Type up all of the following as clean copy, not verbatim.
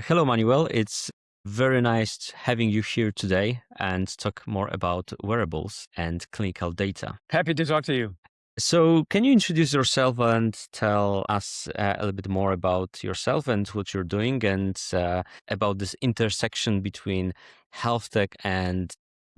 Hello, Manuel. It's very nice having you here today and talk more about wearables and clinical data. Happy to talk to you. So, can you introduce yourself and tell us a little bit more about yourself and what you're doing and about this intersection between health tech and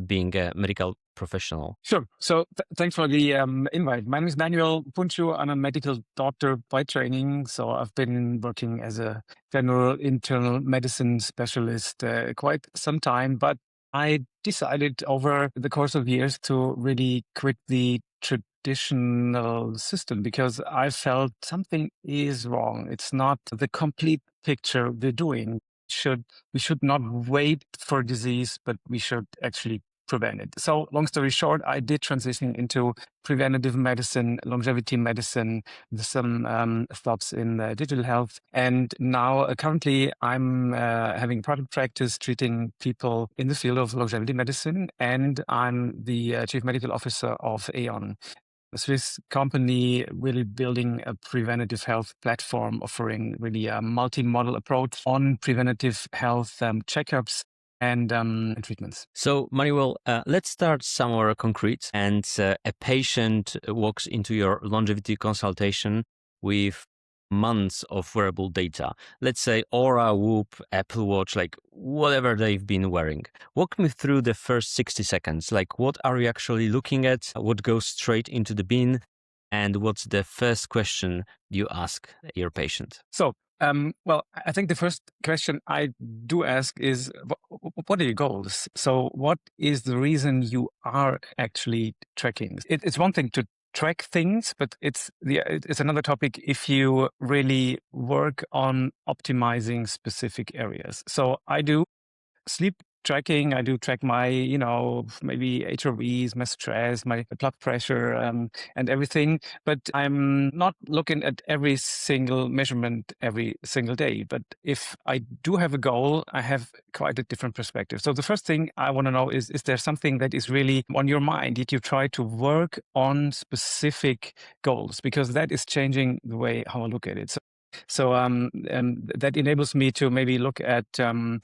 being a medical professional? Sure. So thanks for the invite. My name is Manuel Puntschuh. I'm a medical doctor by training. So I've been working as a general internal medicine specialist quite some time, but I decided over the course of years to really quit the traditional system because I felt something is wrong. It's not the complete picture we're doing. We should not wait for disease, but we should actually prevent it. So long story short, I did transition into preventative medicine, longevity medicine, with some stops in digital health. And now currently I'm having private practice treating people in the field of longevity medicine. And I'm the chief medical officer of Aeon, a Swiss company really building a preventative health platform, offering really a multi-model approach on preventative health checkups and treatments. So, Manuel, let's start somewhere concrete. And a patient walks into your longevity consultation with months of wearable data. Let's say Aura, Whoop, Apple Watch, like whatever they've been wearing. Walk me through the first 60 seconds. Like, what are you actually looking at? What goes straight into the bin? And what's the first question you ask your patient? So, well, I think the first question I do ask is, what are your goals? So what is the reason you are actually tracking? It's one thing to track things, but it's another topic if you really work on optimizing specific areas. So I do sleep tracking. I do track my, maybe HRVs, my stress, my blood pressure, and everything. But I'm not looking at every single measurement every single day. But if I do have a goal, I have quite a different perspective. So the first thing I want to know is there something that is really on your mind? Did you try to work on specific goals? Because that is changing the way how I look at it. So that enables me to maybe look at the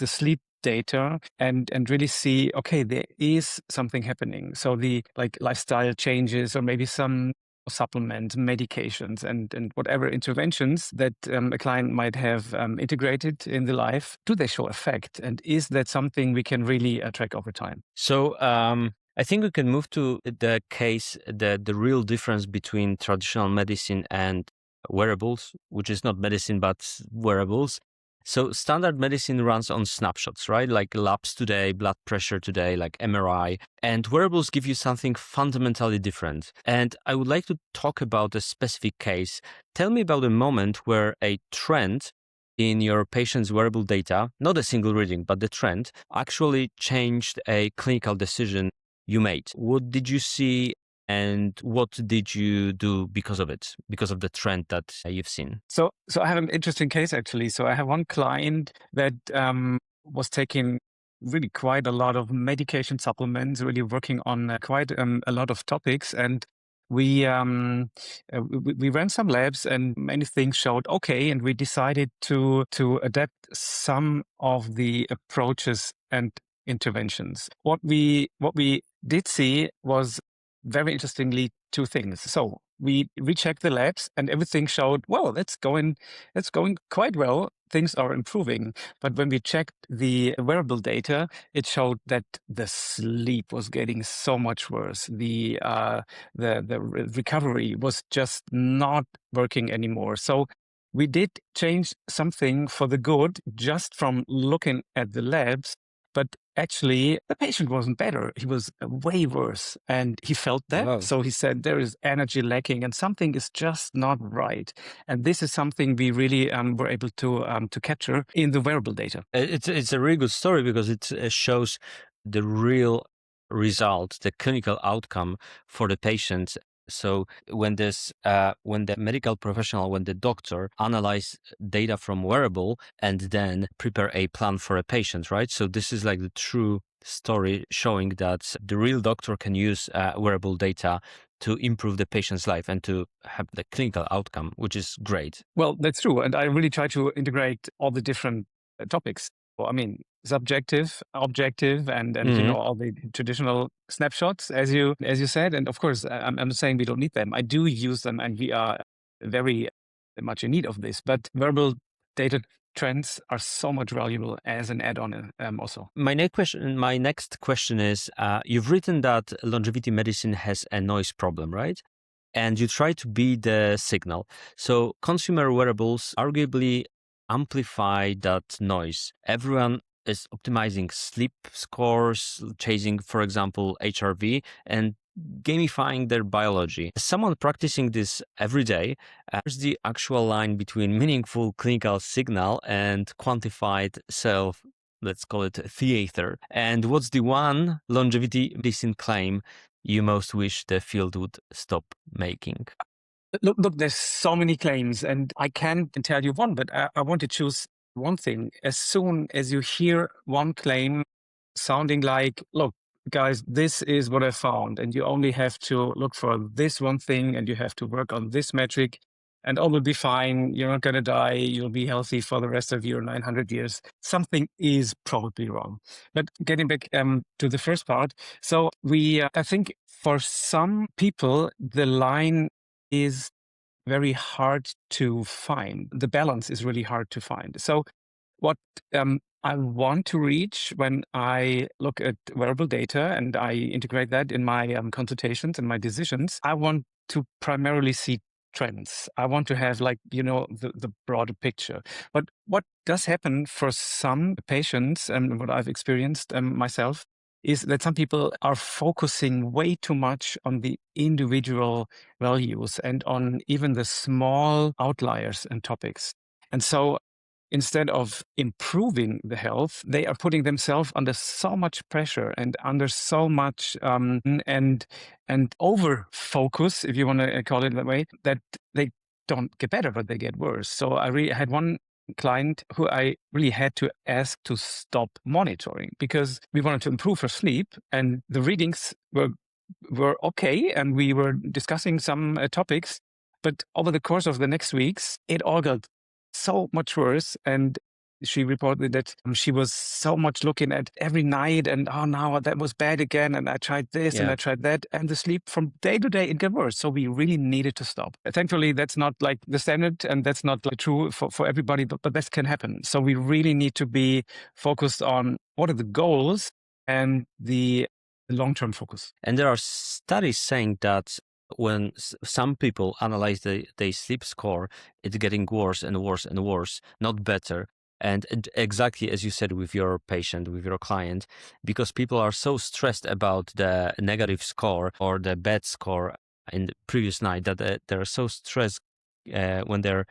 sleep data and really see, okay, there is something happening. So the lifestyle changes or maybe some supplement medications and whatever interventions that a client might have integrated in the life, do they show effect? And is that something we can really track over time? So I think we can move to the case, the real difference between traditional medicine and wearables, which is not medicine, but wearables. So standard medicine runs on snapshots, right? Like labs today, blood pressure today, like MRI. And wearables give you something fundamentally different. And I would like to talk about a specific case. Tell me about a moment where a trend in your patient's wearable data, not a single reading, but the trend, actually changed a clinical decision you made. What did you see and what did you do because of it, because of the trend that you've seen? So I have an interesting case actually. So I have one client that was taking really quite a lot of medication supplements, really working on quite a lot of topics, and we ran some labs and many things showed okay, and we decided to adapt some of the approaches and interventions. What we did see was, very interestingly, two things. So we rechecked the labs and everything showed, well, that's going quite well. Things are improving. But when we checked the wearable data, it showed that the sleep was getting so much worse. The recovery was just not working anymore. So we did change something for the good just from looking at the labs. But actually, the patient wasn't better. He was way worse. And he felt that. Wow. So he said, there is energy lacking and something is just not right. And this is something we really were able to capture in the wearable data. It's a really good story because it shows the real result, the clinical outcome for the patient. So when the medical professional, when the doctor analyze data from wearable and then prepare a plan for a patient, right? So this is like the true story showing that the real doctor can use wearable data to improve the patient's life and to have the clinical outcome, which is great. Well, that's true. And I really try to integrate all the different topics. Well, I mean, subjective, objective, and all the traditional snapshots, as you said. And of course, I'm saying we don't need them. I do use them, and we are very much in need of this. But verbal data trends are so much valuable as an add-on also. My next question is, you've written that longevity medicine has a noise problem, right? And you try to beat the signal. So consumer wearables arguably amplify that noise. Everyone is optimizing sleep scores, chasing, for example, HRV, and gamifying their biology. As someone practicing this every day, there's the actual line between meaningful clinical signal and quantified self, let's call it theater. And what's the one longevity medicine claim you most wish the field would stop making? Look, there's so many claims, and I can't tell you one, but I want to choose one thing. As soon as you hear one claim sounding like, look, guys, this is what I found, and you only have to look for this one thing, and you have to work on this metric, and all will be fine. You're not going to die. You'll be healthy for the rest of your 900 years. Something is probably wrong. But getting back to the first part, so I think for some people, the line is very hard to find. The balance is really hard to find. So what I want to reach when I look at wearable data and I integrate that in my consultations and my decisions, I want to primarily see trends. I want to have the broader picture. But what does happen for some patients, and what I've experienced myself, is that some people are focusing way too much on the individual values and on even the small outliers and topics. And so instead of improving the health, they are putting themselves under so much pressure and under so much and over focus, if you want to call it that way, that they don't get better, but they get worse. So I really had one client who I really had to ask to stop monitoring because we wanted to improve her sleep, and the readings were okay, and we were discussing some topics, but over the course of the next weeks, it all got so much worse. And she reported that she was so much looking at every night and, oh, now that was bad again. And I tried this and I tried that. And the sleep from day to day, it got worse. So we really needed to stop. Thankfully, that's not like the standard, and that's not like true for everybody, but that can happen. So we really need to be focused on what are the goals and the long-term focus. And there are studies saying that when some people analyze their sleep score, it's getting worse and worse and worse, not better. And exactly as you said with your patient, with your client, because people are so stressed about the negative score or the bad score in the previous night that they're so stressed when they're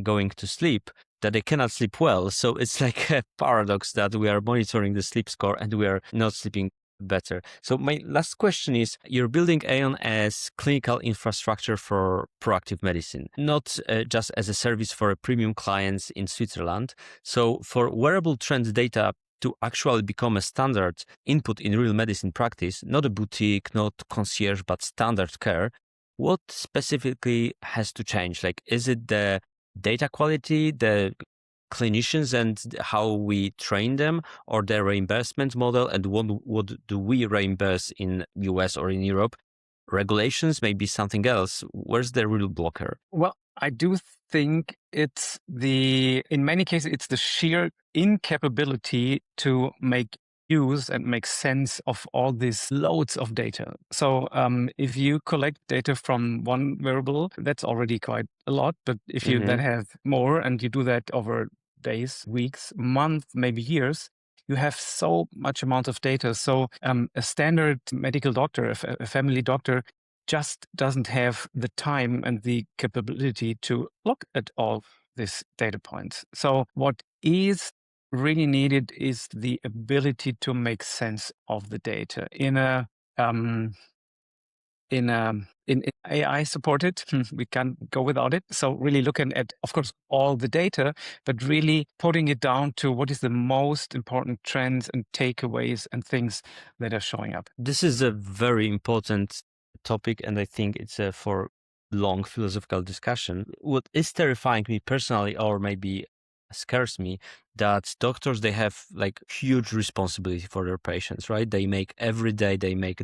going to sleep that they cannot sleep well. So it's like a paradox that we are monitoring the sleep score and we are not sleeping better. So my last question is, you're building Aeon as clinical infrastructure for proactive medicine, not just as a service for premium clients in Switzerland. So for wearable trend data to actually become a standard input in real medicine practice, not a boutique, not concierge, but standard care, what specifically has to change? Like, is it the data quality, the clinicians and how we train them, or the reimbursement model, and what do we reimburse in US or in Europe? Regulations, maybe something else. Where's the real blocker? Well, I do think in many cases, it's the sheer incapability to make use and make sense of all these loads of data. So if you collect data from one wearable, that's already quite a lot. But if you then have more and you do that over days, weeks, months, maybe years, you have so much amount of data. So a standard medical doctor, a family doctor, just doesn't have the time and the capability to look at all these data points. So what is really needed is the ability to make sense of the data in AI supported. We can't go without it. So really looking at, of course, all the data, but really putting it down to what is the most important trends and takeaways and things that are showing up. This is a very important topic, and I think it's for long philosophical discussion. What is terrifying me personally, or maybe scares me, that doctors, they have like huge responsibility for their patients, right? They make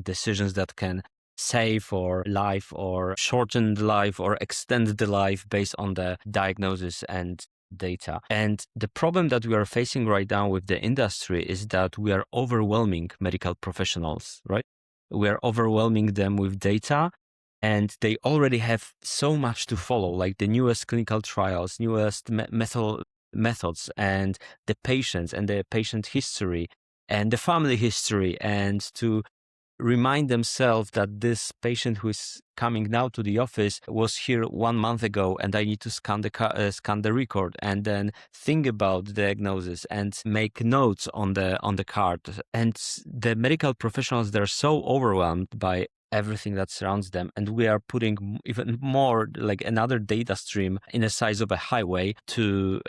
decisions that can save or life or shorten the life or extend the life based on the diagnosis and data. And the problem that we are facing right now with the industry is that we are overwhelming medical professionals, right? We are overwhelming them with data, and they already have so much to follow, like the newest clinical trials, newest methods, and the patients and the patient history and the family history, and to remind themselves that this patient who is coming now to the office was here 1 month ago, and I need to scan the record and then think about the diagnosis and make notes on the card. And the medical professionals, they're so overwhelmed by everything that surrounds them, and we are putting even more, like another data stream in the size of a highway to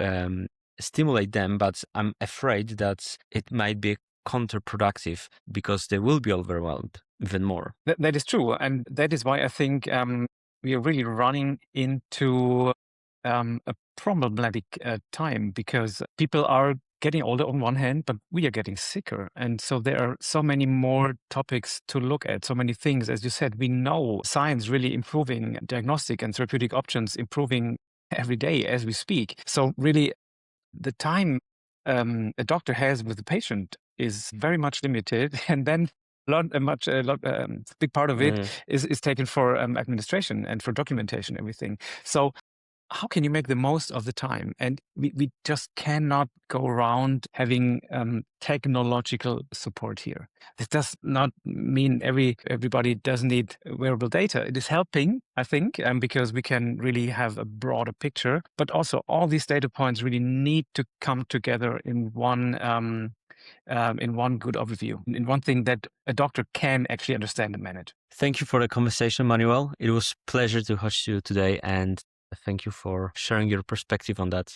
stimulate them. But I'm afraid that it might be counterproductive because they will be overwhelmed even more. That is true. And that is why I think we are really running into a problematic time, because people are getting older on one hand, but we are getting sicker. And so there are so many more topics to look at, so many things. As you said, we know science really improving, diagnostic and therapeutic options improving every day as we speak. So really, the time a doctor has with the patient is very much limited, and then big part of it is taken for administration and for documentation, everything. So how can you make the most of the time? And we just cannot go around having technological support here. This does not mean everybody does need wearable data. It is helping, I think, because we can really have a broader picture. But also, all these data points really need to come together in one good overview, in one thing that a doctor can actually understand and manage. Thank you for the conversation, Manuel. It was a pleasure to host you today, and thank you for sharing your perspective on that.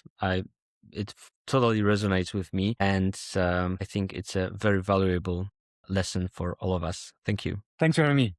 It totally resonates with me, and I think it's a very valuable lesson for all of us. Thank you. Thanks for having me.